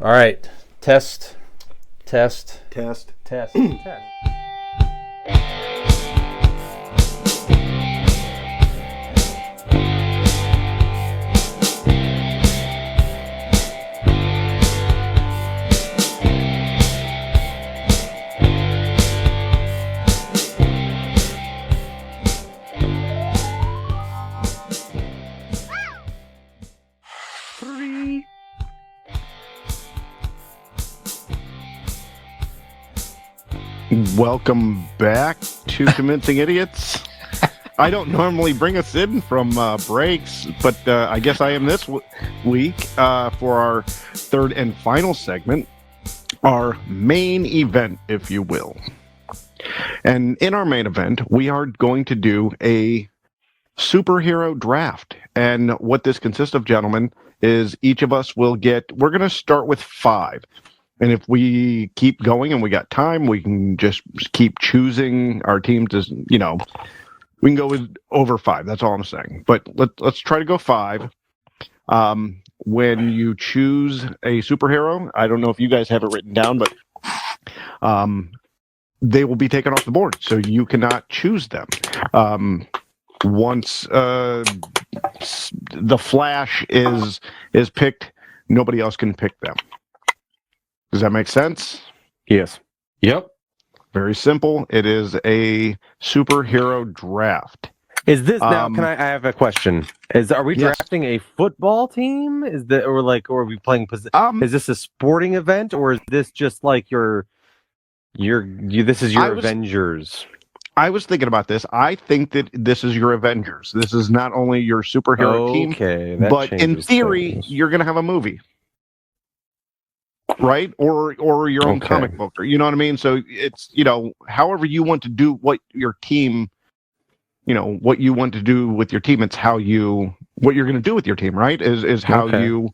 All right. Test. Test. Test. Test. Welcome back to Convincing Idiots. I don't normally bring us in from breaks, but I guess I am this week for our third and final segment, our main event, if you will. And in our main event, we are going to do a superhero draft. And what this consists of, gentlemen, is each of us we're going to start with 5. And if we keep going and we got time, we can just keep choosing our teams as, we can go with over 5. That's all I'm saying. But let's try to go 5. When you choose a superhero, I don't know if you guys have it written down, but they will be taken off the board. So you cannot choose them. Once the Flash is picked, nobody else can pick them. Does that make sense? Yes. Yep. Very simple. It is a superhero draft. Is this now? I have a question. Are we drafting a football team? Or are we playing? Is this a sporting event, or is this just like this is your Avengers? I was thinking about this. I think that this is your Avengers. This is not only your superhero team, but in theory, you're going to have a movie. Right? Or your own comic book, or, you know what I mean? So it's, however you want to do what your team, what you want to do with your team, it's what you're going to do with your team, right? Is how you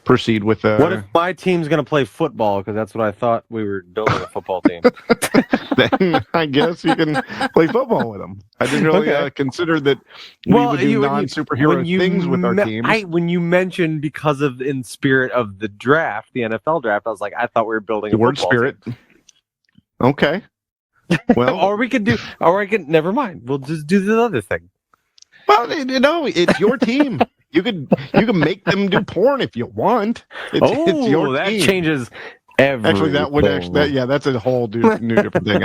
proceed with What if my team's going to play football? Because that's what I thought we were building a football team. Then I guess you can play football with them. I didn't really consider that we would do non-superhero things with our teams. When you mentioned in spirit of the draft, the NFL draft, I was like, I thought we were building a word football spirit. team. Okay. Well, never mind. We'll just do the other thing. Well, it's your team. You can make them do porn if you want. It's your that team. Changes everything. Actually, that's a whole new different thing.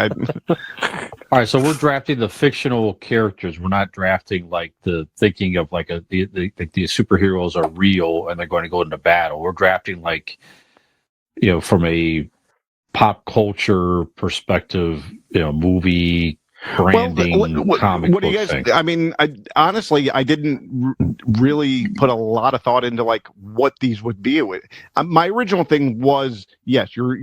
All right, so we're drafting the fictional characters. We're not drafting thinking of the superheroes are real and they're going to go into battle. We're drafting from a pop culture perspective, movie. Branding, comic what do you guys thing. I mean, honestly, I didn't really put a lot of thought into what these would be. My original thing was, yes, you're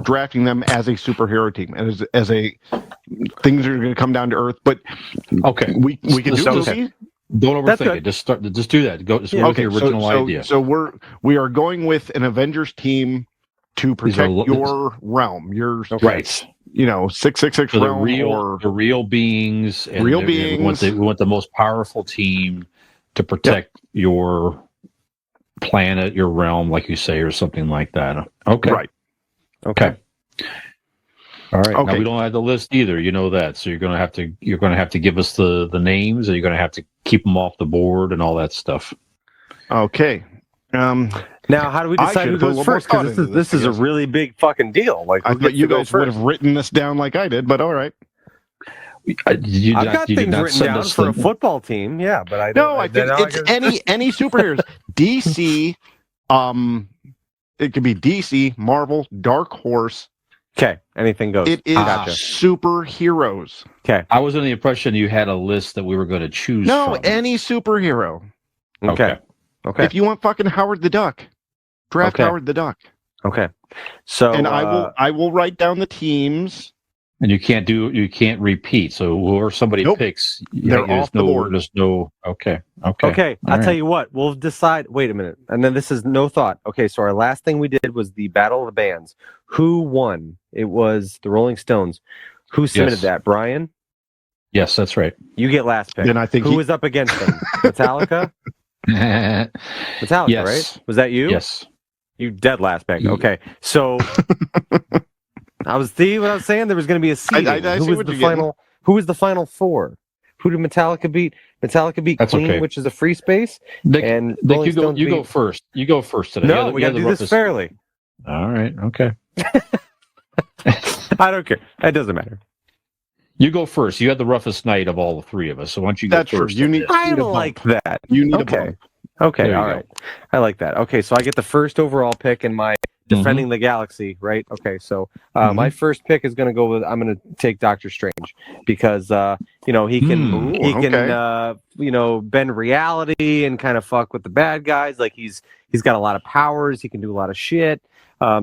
drafting them as a superhero team, as a things are going to come down to earth. But we can do movie. Don't overthink it. Just do that. Go with the original idea. So we are going with an Avengers team to protect your realm. Your right. 666 so realm, the real beings. And real beings. We want the most powerful team to protect your planet, your realm, like you say, or something like that. Okay. Right. Okay. All right. Okay. Now we don't have the list either. You know that. So you're going to have to give us the names, and you're going to have to keep them off the board and all that stuff. Okay. Now, how do we decide who goes first? Because this is a really big fucking deal. I thought you guys would have written this down like I did, but all right. I've got things written down for a football team, yeah, but I don't. No, I think it's any superheroes. DC, it could be DC, Marvel, Dark Horse. Okay, anything goes. It is superheroes. Okay, I was under the impression you had a list that we were going to choose. No, from. any superhero. Okay. If you want fucking Howard the Duck, draft Howard the Duck. Okay. So and I will write down the teams. And you can't repeat. So whoever somebody picks, they're off the board. There's no. Okay. I'll tell you what. We'll decide. Wait a minute. And then this is no thought. Okay. So our last thing we did was the Battle of the Bands. Who won? It was the Rolling Stones. Who submitted that? Brian. Yes, that's right. You get last pick. Then I think who was up against them? Metallica. Metallica, yes. right? Was that you? Yes. You dead last pick. Okay, so I was saying there was going to be a seeding. I Who see was what the you're final? Who was the final four? Who did Metallica beat? Metallica beat That's Queen, okay. which is a free space. Nick, And Nick, Rolling Stones you beat... go first. You go first today. No, we got to do this fairly. All right. Okay. I don't care. It doesn't matter. You go first. You had the roughest night of all the three of us. So why don't you go That's true. first? You need. I like that. You need a Okay. bump. Okay. There you All go. right. I like that. Okay. So I get the first overall pick in my defending the galaxy, right? Okay. So my first pick is going to go with, I'm going to take Doctor Strange because, he can bend reality and kind of fuck with the bad guys. Like he's got a lot of powers. He can do a lot of shit.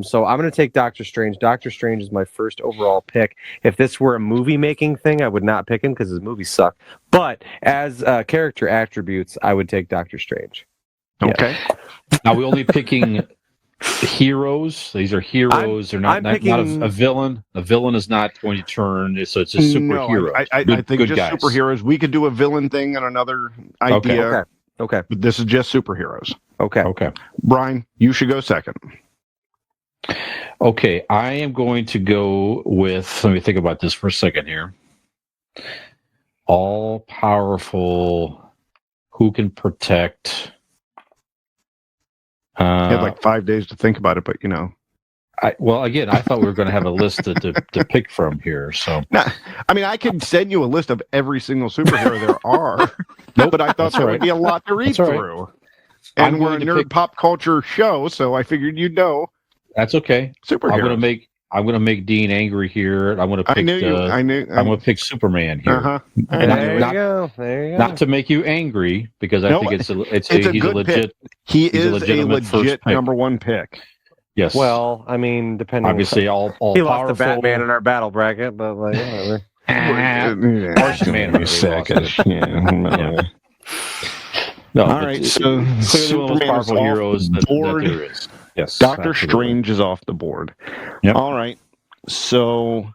So I'm going to take Doctor Strange. Doctor Strange is my first overall pick. If this were a movie-making thing, I would not pick him because his movies suck. But as character attributes, I would take Doctor Strange. Okay. Now we're only picking heroes. These are heroes. They're not a villain. A villain is not going to turn. So it's a superhero. No, I think good just guys. Superheroes. We could do a villain thing and another idea. Okay. But this is just superheroes. Okay. Brian, you should go second. Okay, I am going to go with, let me think about this for a second here. All powerful, who can protect? You had like 5 days to think about it, but I thought we were going to have a list to pick from here. So, I could send you a list of every single superhero there are, but I thought would be a lot to read through. Right. And we're a nerd pop culture show, so I figured you'd know. That's okay. Superheroes. I'm gonna make Dean angry here. I'm gonna pick. I'm gonna pick Superman here. Uh-huh. There you go. Not to make you angry because I think he's a legit. Pick. He is a legit number one pick. Yes. Well, depending. Obviously, all he powerful. lost the Batman in our battle bracket, but like whatever. Martian Man, second. Yeah. No. All right. So clearly one of the most powerful heroes that there is. Yes. Doctor Strange is off the board. Yep. All right. So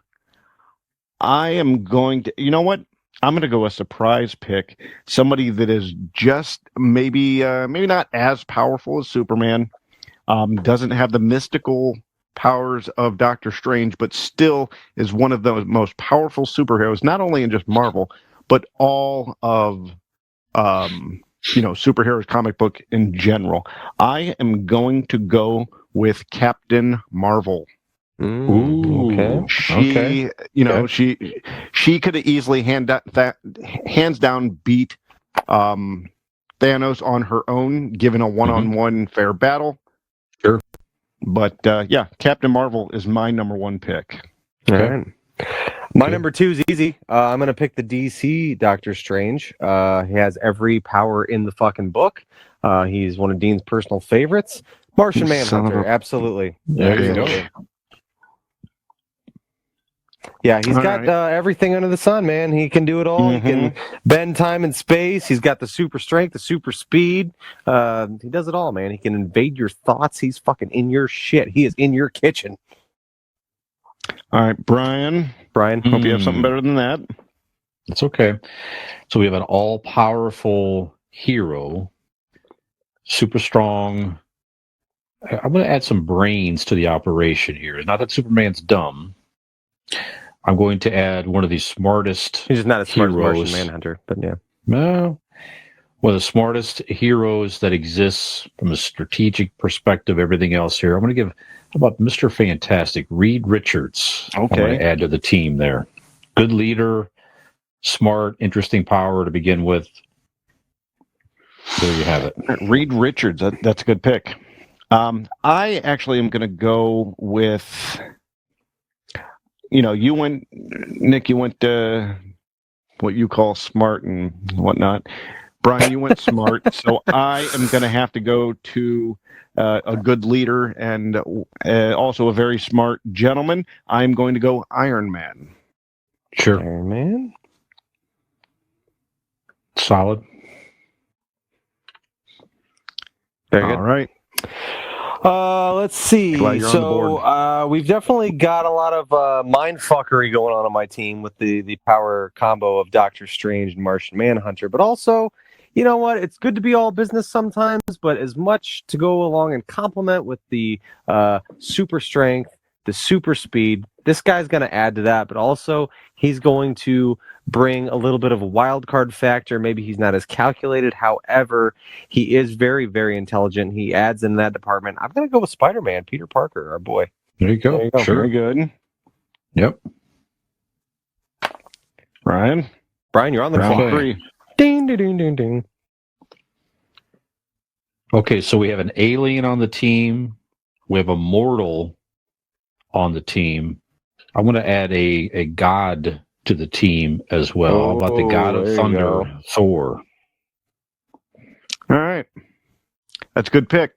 I am going to, you know what? I'm going to go a surprise pick. Somebody that is just maybe not as powerful as Superman. Doesn't have the mystical powers of Doctor Strange, but still is one of the most powerful superheroes, not only in just Marvel, but all of superheroes comic book in general. I am going to go with Captain Marvel. Ooh, okay. She could have easily hands down beat Thanos on her own, given a one-on-one fair battle. Sure. But Captain Marvel is my number one pick. Okay. All right. My number two is easy. I'm going to pick the DC Doctor Strange. He has every power in the fucking book. He's one of Dean's personal favorites. Martian Manhunter, absolutely. There you go. Yeah, he's got everything under the sun, man. He can do it all. He can bend time and space. He's got the super strength, the super speed. He does it all, man. He can invade your thoughts. He's fucking in your shit. He is in your kitchen. All right, Brian. Hope you have something better than that. It's okay. So we have an all-powerful hero, super strong. I'm going to add some brains to the operation here. Not that Superman's dumb. I'm going to add one of the smartest. He's just not as smart as heroes. Martian Manhunter, but yeah. No. One of the smartest heroes that exists from a strategic perspective, everything else here. I'm going to give, how about Mr. Fantastic, Reed Richards. Okay. I'm going to add to the team there. Good leader, smart, interesting power to begin with. There you have it. Reed Richards, that's a good pick. I actually am going to go with, you went, Nick, you went what you call smart and whatnot. Brian, you went smart. So I am going to have to go to a good leader and also a very smart gentleman. I'm going to go Iron Man. Sure. Iron Man. Solid. Very good. All right. Let's see. So we've definitely got a lot of mind fuckery going on my team with the power combo of Doctor Strange and Martian Manhunter, but also, you know what? It's good to be all business sometimes, but as much to go along and complement with the super strength, the super speed. This guy's going to add to that, but also he's going to bring a little bit of a wild card factor. Maybe he's not as calculated. However, he is very, very intelligent. He adds in that department. I'm going to go with Spider-Man, Peter Parker, our boy. There you go. There you go. Sure. Very good. Yep. Brian, Brian, you're on the round clock. 3. Ding, ding, ding, ding, ding. Okay, so we have an alien on the team. We have a mortal on the team. I want to add a god to the team as well. How about the god of there you thunder, go. Thor? All right. That's a good pick.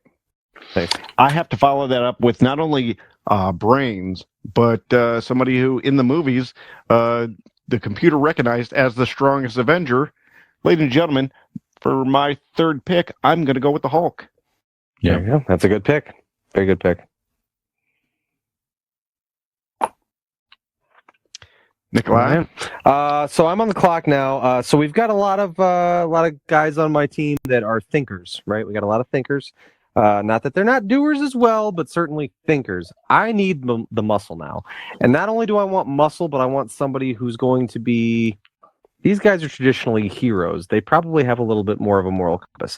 Thanks. I have to follow that up with not only brains, but somebody who, in the movies, the computer recognized as the strongest Avenger. Ladies and gentlemen, for my third pick, I'm going to go with the Hulk. Yeah. There you go. That's a good pick. Very good pick. Nikolai? So I'm on the clock now. So we've got a lot of guys on my team that are thinkers, right? We got a lot of thinkers. Not that they're not doers as well, but certainly thinkers. I need the muscle now, and not only do I want muscle, but I want somebody who's going to be. These guys are traditionally heroes. They probably have a little bit more of a moral compass.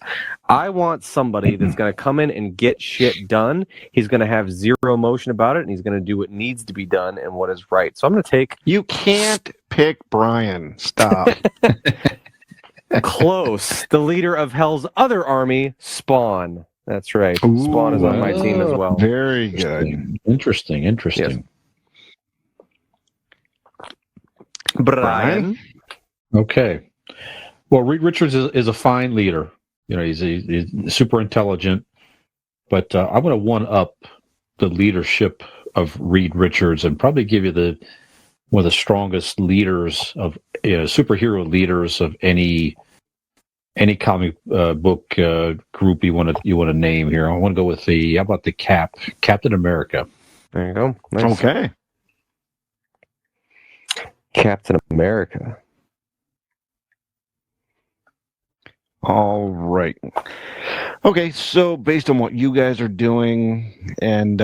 I want somebody that's going to come in and get shit done. He's going to have zero emotion about it, and he's going to do what needs to be done and what is right. So I'm going to take... You can't pick Brian. Stop. Close. The leader of Hell's other army, Spawn. That's right. Spawn is on my team as well. Very good. Interesting. Yes. Brian? Okay. Well, Reed Richards is a fine leader. You know, he's super intelligent, but I want to one up the leadership of Reed Richards and probably give you one of the strongest leaders of superhero leaders of any comic book group you want to name here. I want to go with how about the Captain America? There you go. Nice. Okay. Captain America. All right. Okay, so based on what you guys are doing, and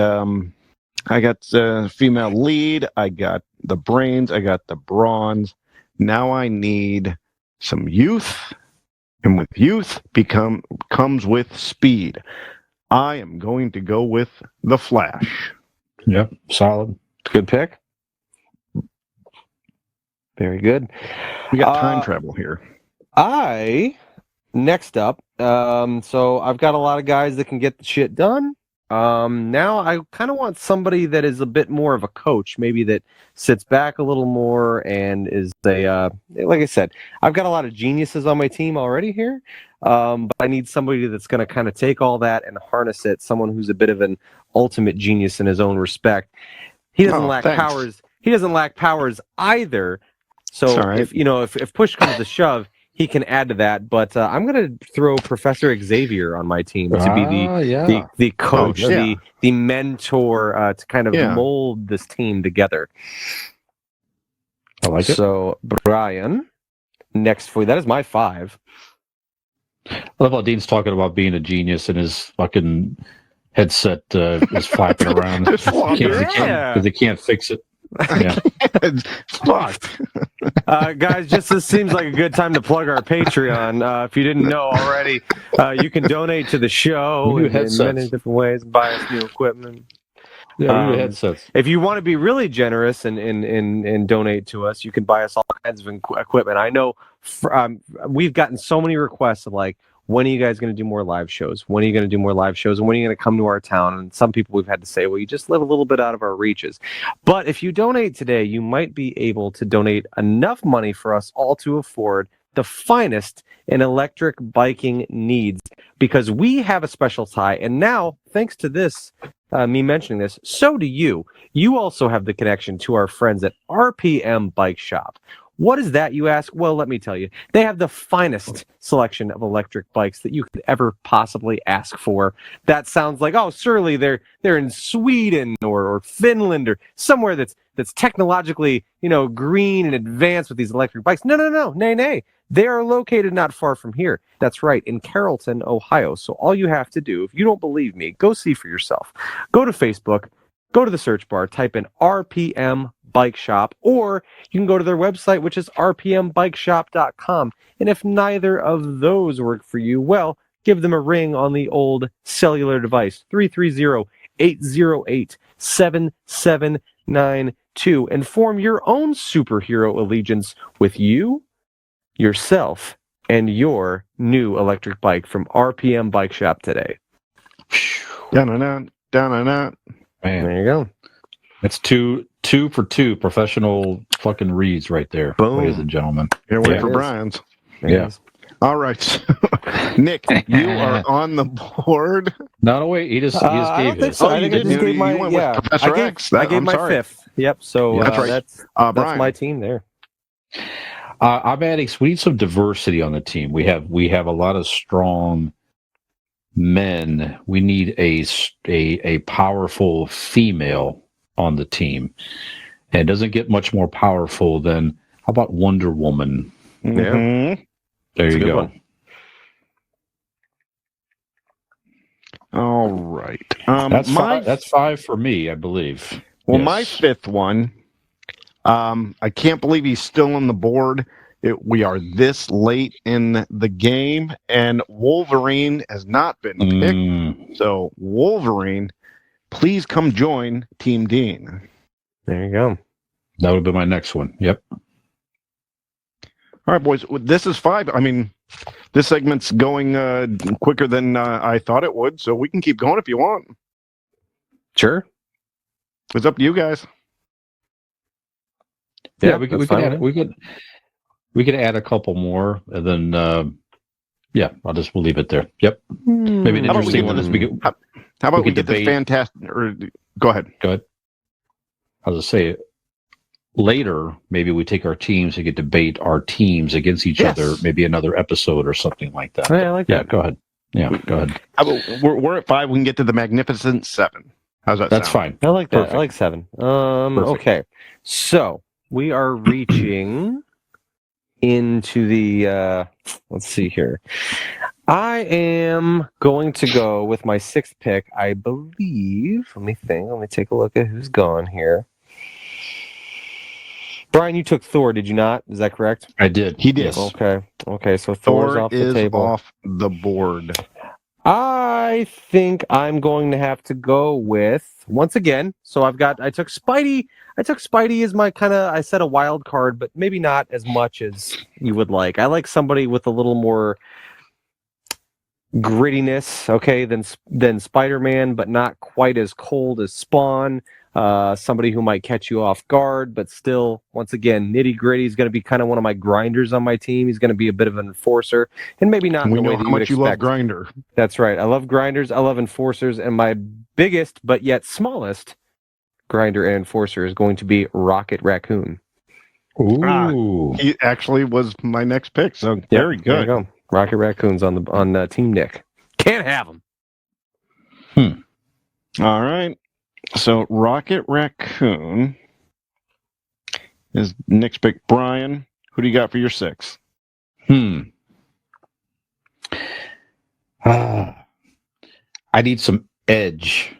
I got the female lead, I got the brains, I got the bronze. Now I need some youth, and with youth comes with speed. I am going to go with the Flash. Yep, solid. Good pick. Very good. We got time travel here. Next up, so I've got a lot of guys that can get the shit done. Now I kind of want somebody that is a bit more of a coach, maybe that sits back a little more and is like I said, I've got a lot of geniuses on my team already here, but I need somebody that's going to kind of take all that and harness it, someone who's a bit of an ultimate genius in his own respect. He doesn't lack powers. He doesn't lack powers either. So right. if push comes to shove, he can add to that, but I'm going to throw Professor Xavier on my team to be the coach, the mentor to kind of mold this team together. I like it. So, Brian, next for you. That is my 5. I love how Dean's talking about being a genius and his fucking headset is flapping around because he can't fix it. Yeah. Fucked. Guys, this seems like a good time to plug our Patreon. If you didn't know already, you can donate to the show in many different ways, buy us new equipment. Yeah, headsets. If you want to be really generous and donate to us, you can buy us all kinds of equipment. I know we've gotten so many requests of like, when are you guys going to do more live shows? When are you going to do more live shows? And when are you going to come to our town? And some people we've had to say, well, you just live a little bit out of our reaches. But if you donate today, you might be able to donate enough money for us all to afford the finest in electric biking needs, because we have a special tie. And now, thanks to this, me mentioning this, so do you. You also have the connection to our friends at RPM Bike Shop. What is that, you ask? Well, let me tell you. They have the finest selection of electric bikes that you could ever possibly ask for. That sounds like, oh, surely they're in Sweden or Finland or somewhere that's technologically, green and advanced with these electric bikes. No, nay. They are located not far from here. That's right, in Carrollton, Ohio. So all you have to do, if you don't believe me, go see for yourself. Go to Facebook, go to the search bar, type in RPM Bike Shop, or you can go to their website, which is rpmbikeshop.com. And if neither of those work for you, well, give them a ring on the old cellular device, 330-808-7792, and form your own superhero allegiance with you, yourself, and your new electric bike from RPM Bike Shop today. Down. Man, there you go. That's two for two professional fucking reads right there, Boom. ladies and gentlemen. Can't wait for Brian's. Yeah. All right. So, Nick, you are on the board. No, wait. He just gave it. So. I think I just gave my Professor X. I gave my fifth. Yep. So that's right. That's my team there. I'm adding. We need some diversity on the team. We have a lot of strong men. We need a powerful female on the team, and it doesn't get much more powerful than, how about Wonder Woman? Mm-hmm. There you go. One. All right. That's five for me, I believe. Well, Yes. my fifth one. I can't believe he's still on the board. We are this late in the game, and Wolverine has not been picked. So, Wolverine, please come join Team Dean. There you go. That would be my next one. Yep. All right, boys. This is 5. I mean, this segment's going quicker than I thought it would, so we can keep going if you want. Sure. It's up to you guys. Yeah, we could add a couple more, and then we'll leave it there. Yep. Maybe an interesting one is how about we get this fantastic? Or go ahead. Go ahead. I was going to say, later, maybe we take our teams and get debate our teams against each other. Maybe another episode or something like that. Yeah, I like that. Yeah, go ahead. Yeah, go ahead. How about we're at 5. We can get to the Magnificent 7. How's that? That's sound? fine. I like that. Perfect. I like 7. Okay. So we are reaching into the let's see here. I am going to go with my 6th pick, I believe. Let me take a look at who's gone here. Brian, you took Thor, did you not? Is that correct? I did. He did. Yes. Okay, so Thor's off the table. Off the board. I think I'm going to have to go with, once again, so I took Spidey. I took Spidey as my I said a wild card, but maybe not as much as you would like. I like somebody with a little more grittiness, okay, than Spider-Man, but not quite as cold as Spawn. Somebody who might catch you off guard, but still, once again, nitty-gritty is going to be kind of one of my grinders on my team. He's going to be a bit of an enforcer, and maybe not in the way that you would expect. We know how much you love grinder. That's right. I love grinders. I love enforcers, and my biggest, but yet smallest, grinder and enforcer is going to be Rocket Raccoon. Ooh. He actually was my next pick, so very good. There you go. Rocket Raccoon's on Team Nick. Can't have him. All right. So Rocket Raccoon is Nick's pick. Brian, who do you got for your 6? I need some edge.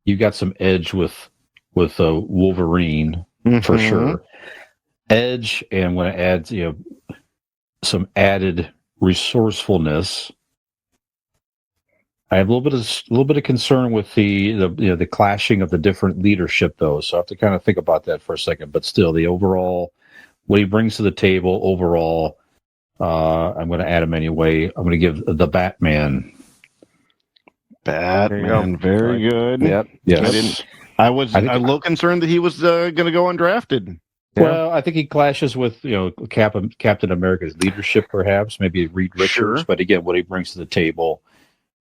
You got some edge with Wolverine for sure. Edge, and I'm going to add some added resourcefulness. I have a little bit of concern with the clashing of the different leadership, though. So I have to kind of think about that for a second. But still, the overall, what he brings to the table overall, I'm going to add him anyway. I'm going to give the Batman. Very good. Yep. Yes. I was a little concerned that he was going to go undrafted. Yeah. Well, I think he clashes with Captain America's leadership, perhaps maybe Reed Richards. Sure. But again, what he brings to the table.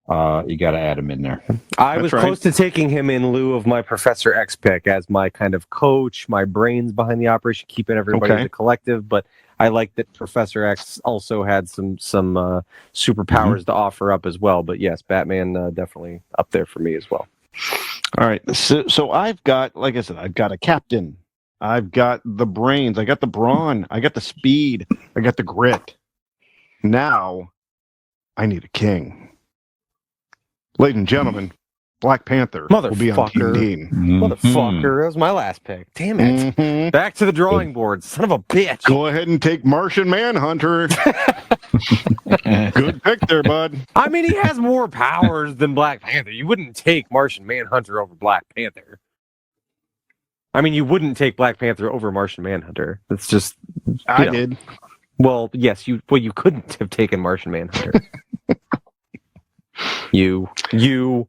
you got to add him in there. I was close to taking him in lieu of my Professor X pick as my kind of coach, my brains behind the operation, keeping everybody in the collective. But I like that Professor X also had some superpowers to offer up as well. But yes, Batman definitely up there for me as well. All right. So I've got, like I said, I've got a captain. I've got the brains. I got the brawn. I got the speed. I got the grit. Now I need a king. Ladies and gentlemen, Black Panther will be on Team Dean. Motherfucker, that was my last pick. Damn it. Back to the drawing board. Son of a bitch. Go ahead and take Martian Manhunter. Good pick there, bud. I mean, he has more powers than Black Panther. You wouldn't take Martian Manhunter over Black Panther. I mean, you wouldn't take Black Panther over Martian Manhunter. It's just... I did. Well, yes, you couldn't have taken Martian Manhunter. You.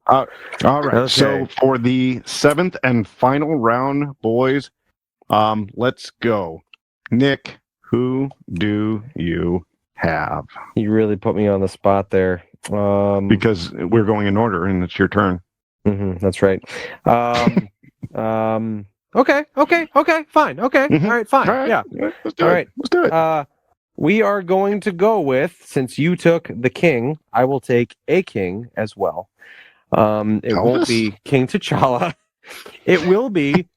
All right. Okay. So for the 7th and final round, boys, let's go. Nick, who do you have? You really put me on the spot there. Because we're going in order, and it's your turn. That's right. Okay, fine. Okay, all right, fine. All right. Yeah. Let's do it. Let's do it. We are going to go with, since you took the king, I will take a king as well. It won't be King T'Challa. It will be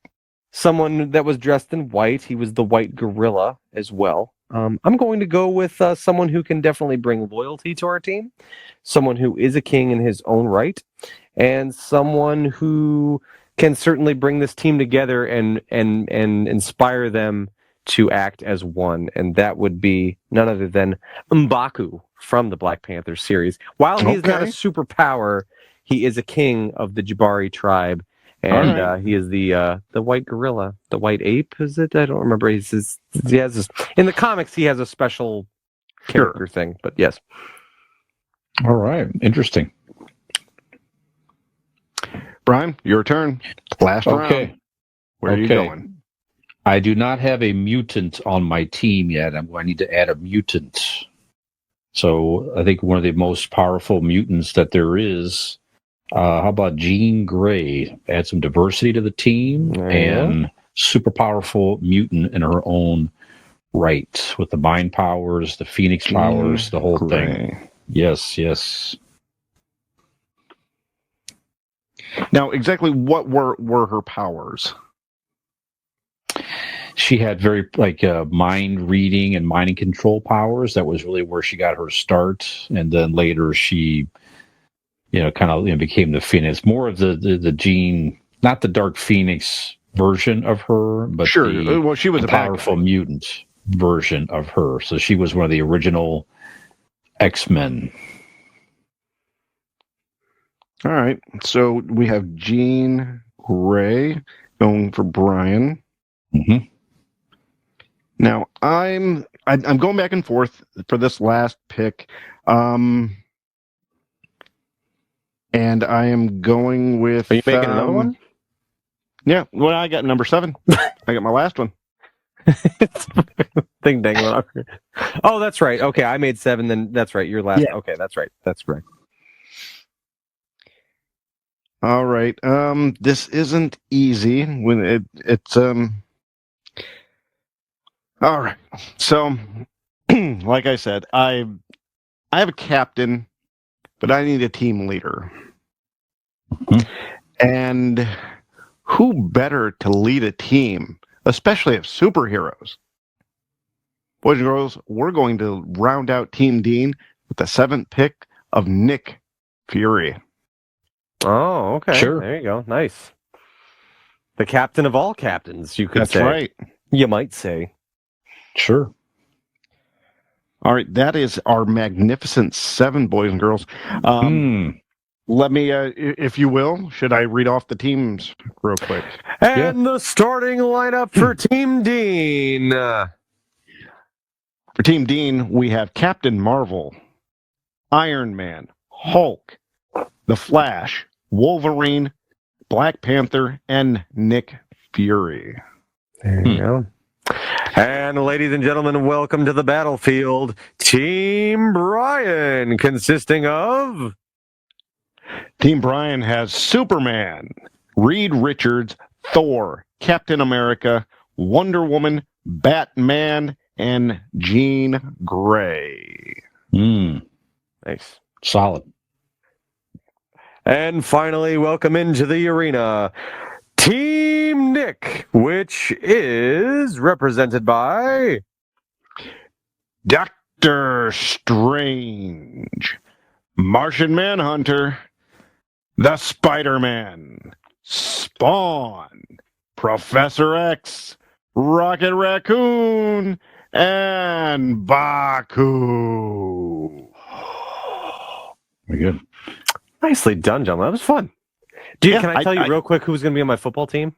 someone that was dressed in white. He was the white gorilla as well. I'm going to go with someone who can definitely bring loyalty to our team, someone who is a king in his own right, and someone who can certainly bring this team together and inspire them to act as one, and that would be none other than M'Baku from the Black Panther series. While he is not a superpower, he is a king of the Jabari tribe, and he is the white gorilla, the white ape. Is it? I don't remember. He has this in the comics. He has a special character thing, but yes. All right, interesting. Brian, your turn. Last round. Where are you going? I do not have a mutant on my team yet. I need to add a mutant. So I think one of the most powerful mutants that there is. How about Jean Grey? Add some diversity to the team and super powerful mutant in her own right with the mind powers, the Phoenix powers, the whole thing. Yes. Now, exactly what were her powers? She had very mind reading and mind control powers. That was really where she got her start, and then later she, became the Phoenix. More of the Jean, not the Dark Phoenix version of her, but she was a powerful mutant version of her. So she was one of the original X-Men. All right, so we have Jean Grey going for Brian. Now I'm going back and forth for this last pick, and I am going with. Are you making another one? Yeah, well, I got number 7. I got my last one. Ding dang. Oh, that's right. Okay, I made 7. Then that's right. Your last. Yeah. Okay, that's right. That's correct. All right. This isn't easy when it's All right. So, like I said, I have a captain, but I need a team leader. And who better to lead a team, especially of superheroes? Boys and girls, we're going to round out Team Dean with the 7th pick of Nick Fury. Oh, okay. Sure. There you go. Nice. The captain of all captains, you could say. That's right. You might say. Sure. All right. That is our magnificent 7, boys and girls. Let me, if you will, should I read off the teams real quick? And the starting lineup for Team Dean. For Team Dean, we have Captain Marvel, Iron Man, Hulk, The Flash, Wolverine, Black Panther, and Nick Fury. There you go. And ladies and gentlemen, welcome to the battlefield. Team Brian, consisting of Team Brian has Superman, Reed Richards, Thor, Captain America, Wonder Woman, Batman, and Jean Grey. Nice. Solid. And finally, welcome into the arena, Team Nick, which is represented by Doctor Strange, Martian Manhunter, the Spider-Man, Spawn, Professor X, Rocket Raccoon, and Baku. Very good. Nicely done, gentlemen. That was fun. Dude, Yeah, can I tell you real quick who's going to be on my football team?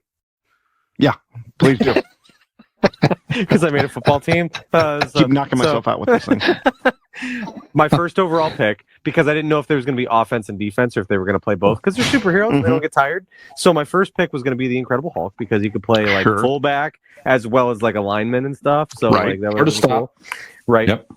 Yeah, please do. Because I made a football team. Keep knocking myself out with this thing. My first overall pick, because I didn't know if there was going to be offense and defense or if they were going to play both, because they're superheroes, they don't get tired. So my first pick was going to be the Incredible Hulk, because he could play like fullback as well as like a lineman and stuff. So like that was really cool. Right. Yep.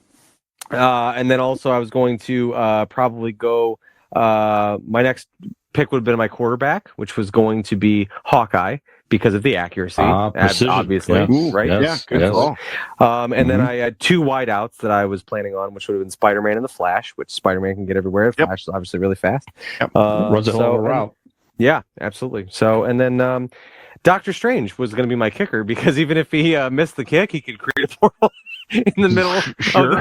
And then also I was going to probably go. My next pick would have been my quarterback, which was going to be Hawkeye because of the accuracy, obviously, right? Yes, good call. And then I had two wideouts that I was planning on, which would have been Spider-Man and the Flash, which Spider-Man can get everywhere. Flash is obviously really fast. Runs a hell of a route. Yeah, absolutely. So, and then Doctor Strange was going to be my kicker because even if he missed the kick, he could create a portal in the middle of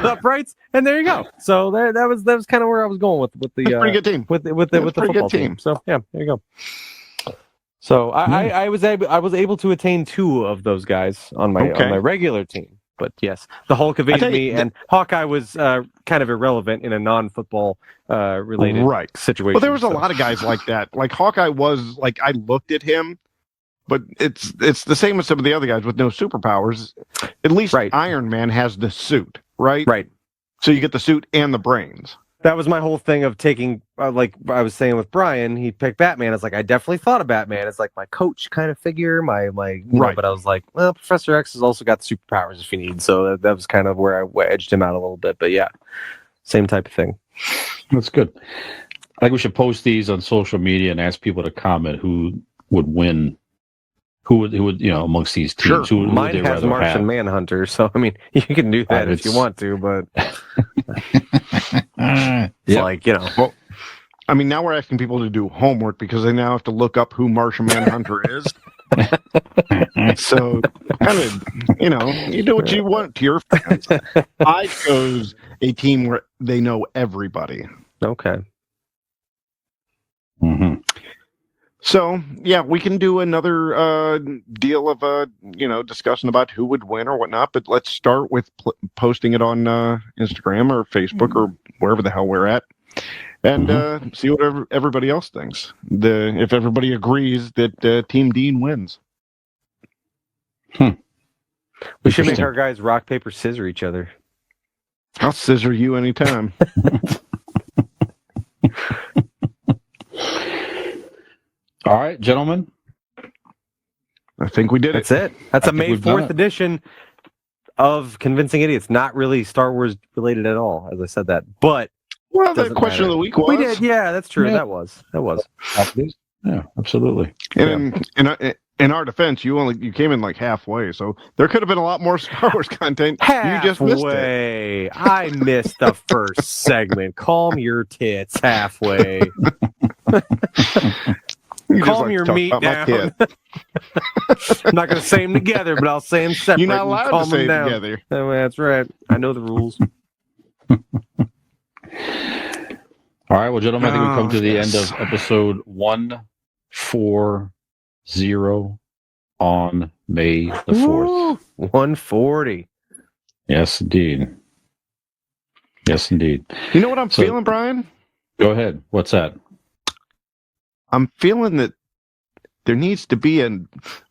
the uprights, and there you go. So that was kind of where I was going with the pretty good team with the football team. So yeah, there you go. So I was able to attain two of those guys on my regular team. But yes, the Hulk evaded me, and Hawkeye was kind of irrelevant in a non-football related situation. Well, there was a lot of guys like that. Like Hawkeye was like, I looked at him, but it's the same as some of the other guys with no superpowers. At least Iron Man has the suit, right? Right. So you get the suit and the brains. That was my whole thing of taking, like I was saying with Brian, he picked Batman. It's like, I definitely thought of Batman. It's like my coach kind of figure, my but I was like, well, Professor X has also got the superpowers if you need. So that was kind of where I edged him out a little bit. But yeah, same type of thing. That's good. I think we should post these on social media and ask people to comment who would win. Who would amongst these teams? Sure. Mine has Martian Manhunter, so I mean you can do that if you want to, but like Well, I mean, now we're asking people to do homework because they now have to look up who Martian Manhunter is. So kind of you do what you want to your fans. I chose a team where they know everybody. Okay. Mm-hmm. So, yeah, we can do another deal of, discussion about who would win or whatnot, but let's start with posting it on Instagram or Facebook or wherever the hell we're at and see what everybody else thinks. If everybody agrees that Team Dean wins. We should make our guys rock, paper, scissor each other. I'll scissor you anytime. All right, gentlemen. I think we did it. That's it. That's a May 4th edition of Convincing Idiots. Not really Star Wars related at all, as I said that. But the question of the week was. We did, yeah, that's true. Yeah. That was. Yeah, absolutely. And in our defense, you came in like halfway, so there could have been a lot more Star Wars content. Halfway. You just missed it. I missed the first segment. Calm your tits halfway. Calm your meat down. I'm not going to say them together, but I'll say them separate. You're not allowed to say them together. Oh, that's right. I know the rules. All right, well, gentlemen, I think we've come to the end of episode 140 on May the 4th. 140. Yes, indeed. Yes, indeed. You know what I'm feeling, Brian? Go ahead. What's that? I'm feeling that there needs to be an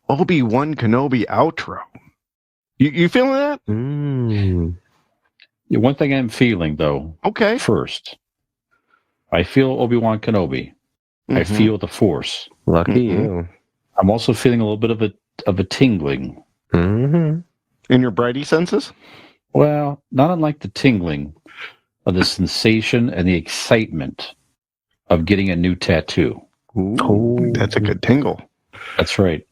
Obi-Wan Kenobi outro. You feeling that? Yeah, one thing I'm feeling, though. Okay. First, I feel Obi-Wan Kenobi. I feel the Force. Lucky you. I'm also feeling a little bit of a tingling. In your Brighty senses? Well, not unlike the tingling of the sensation and the excitement of getting a new tattoo. Ooh, that's a good tingle. That's right.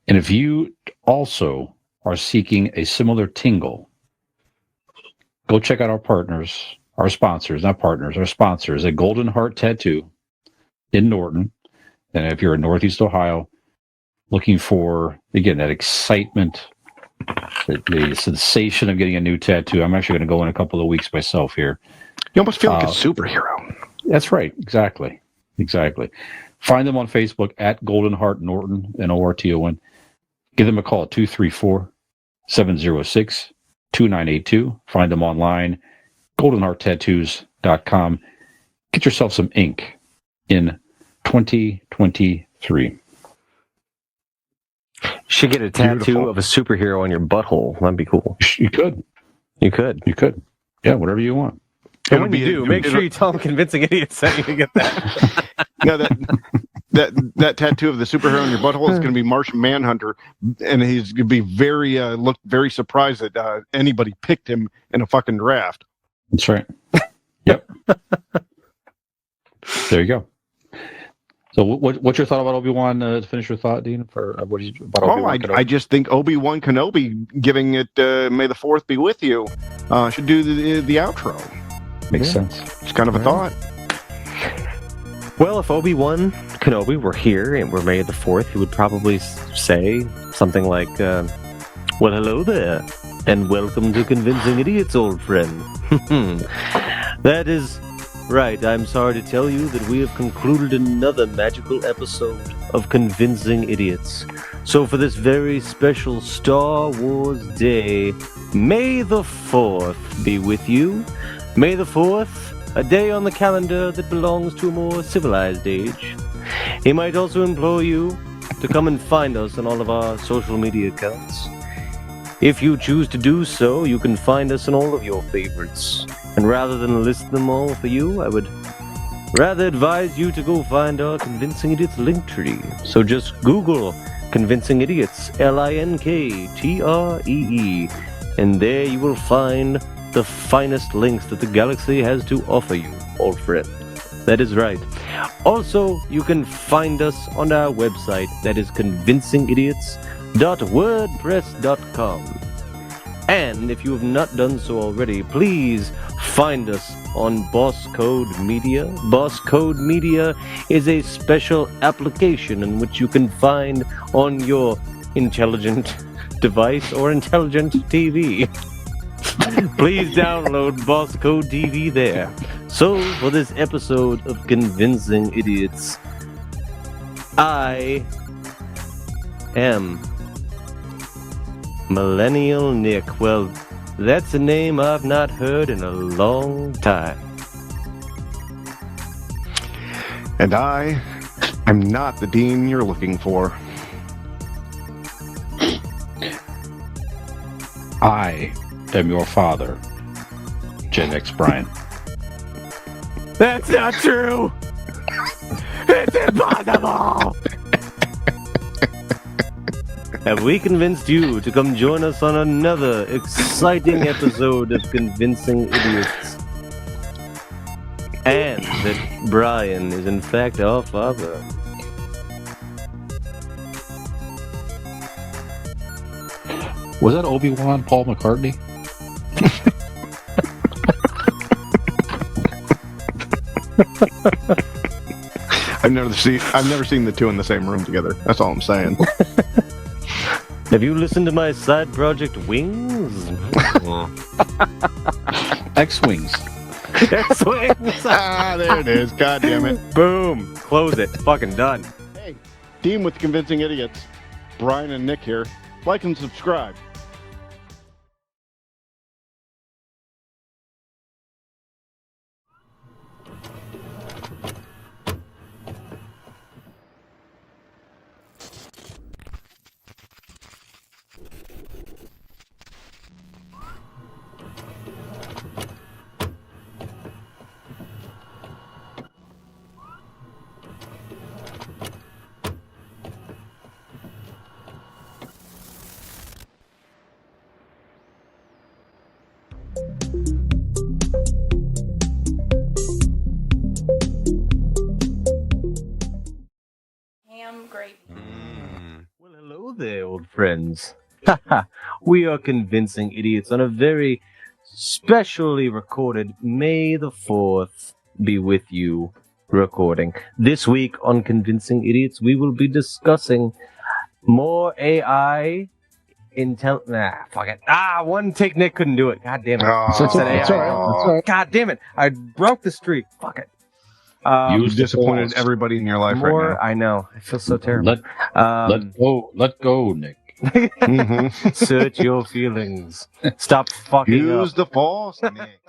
And if you also are seeking a similar tingle, go check out our partners, our sponsors, not partners, our sponsors at Golden Heart Tattoo in Norton. And if you're in Northeast Ohio, looking for, again, that excitement, the sensation of getting a new tattoo. I'm actually going to go in a couple of weeks myself here. You almost feel like a superhero. That's right. Exactly. Find them on Facebook at Golden Heart Norton, Norton. Give them a call at 234-706-2982. Find them online, goldenhearttattoos.com. Get yourself some ink in 2023. You should get a tattoo of a superhero on your butthole. That'd be cool. You could. Yeah, whatever you want. And when you do, make sure you tell them Convincing Idiots that you can get that. No, that tattoo of the superhero on your butthole is going to be Martian Manhunter, and he's going to be look very surprised that anybody picked him in a fucking draft. That's right. Yep. There you go. So, what's your thought about Obi-Wan? To finish your thought, Dean, for what do you about Obi-Wan? I just think Obi-Wan Kenobi giving it "May the Fourth be with you" should do the outro. Makes sense. It's kind of a thought. Well, if Obi-Wan Kenobi were here and were May the 4th, he would probably say something like, well, hello there, and welcome to Convincing Idiots, old friend. That is right. I'm sorry to tell you that we have concluded another magical episode of Convincing Idiots. So for this very special Star Wars Day, May the 4th be with you. May the 4th, a day on the calendar that belongs to a more civilized age. He might also implore you to come and find us on all of our social media accounts. If you choose to do so, you can find us on all of your favorites. And rather than list them all for you, I would rather advise you to go find our Convincing Idiots link tree. So just Google Convincing Idiots, LINKTREE, and there you will find the finest links that the galaxy has to offer you, old friend. That is right. Also, you can find us on our website, that is convincingidiots.wordpress.com. And if you have not done so already, please find us on B.O.S.S Code Media. B.O.S.S Code Media is a special application in which you can find on your intelligent device or intelligent TV. Please download B.O.S.S Code TV there. So, for this episode of Convincing Idiots, I am Millennial Nick. Well, that's a name I've not heard in a long time. And I am not the Dean you're looking for. I am your father, Gen X Brian. That's not true! It's impossible! Have we convinced you to come join us on another exciting episode of Convincing Idiots? And that Brian is in fact our father. Was that Obi-Wan Paul McCartney? I've never seen the two in the same room together. That's all I'm saying. Have you listened to my side project Wings? X-Wings. X-Wings! There it is. God damn it. Boom. Close it. Fucking done. Hey, Dean with Convincing Idiots. Brian and Nick here. Like and subscribe. there, old friends. We are Convincing Idiots on a very specially recorded May the 4th be with you recording. This week on Convincing Idiots, we will be discussing more AI fuck it. One take Nick couldn't do it. God damn it. Oh, That's Said AI. all right. That's all right. God damn it. I broke the streak. Fuck it. You've disappointed everybody in your life right now. I know. I feel so terrible. Let go, Nick. Mhm. Search your feelings. Stop fucking Use up. the force, Nick.